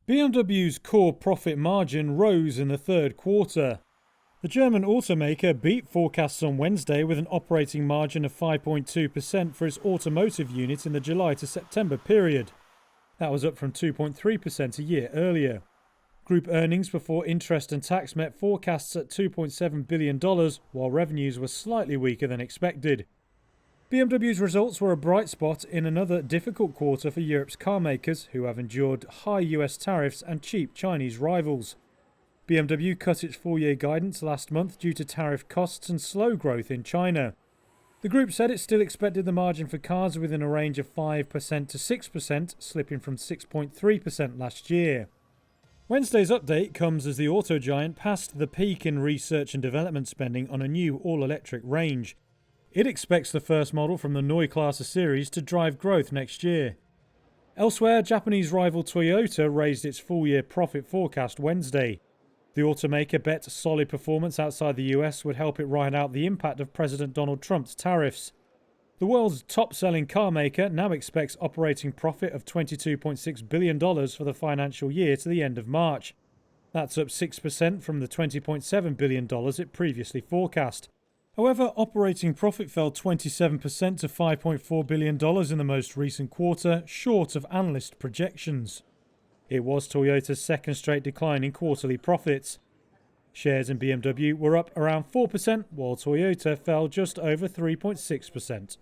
BMW's core profit margin rose in the third quarter. The German automaker beat forecasts on Wednesday with an operating margin of 5.2% for its automotive unit in the July to September period. That was up from 2.3% a year earlier. Group earnings before interest and tax met forecasts at $2.7 billion, while revenues were slightly weaker than expected. BMW's results were a bright spot in another difficult quarter for Europe's car makers, who have endured high US tariffs and cheap Chinese rivals. BMW cut its full-year guidance last month due to tariff costs and slow growth in China. The group said it still expected the margin for cars within a range of 5% to 6%, slipping from 6.3% last year. Wednesday's update comes as the auto giant passed the peak in research and development spending on a new all-electric range. It expects the first model from the Neue-Klasse series to drive growth next year. Elsewhere, Japanese rival Toyota raised its full-year profit forecast Wednesday. The automaker bet solid performance outside the US would help it ride out the impact of President Donald Trump's tariffs. The world's top-selling car maker now expects operating profit of $22.6 billion for the financial year to the end of March. That's up 6% from the $20.7 billion it previously forecast. However, operating profit fell 27% to $5.4 billion in the most recent quarter, short of analyst projections. It was Toyota's second straight decline in quarterly profits. Shares in BMW were up around 4%, while Toyota fell just over 3.6%.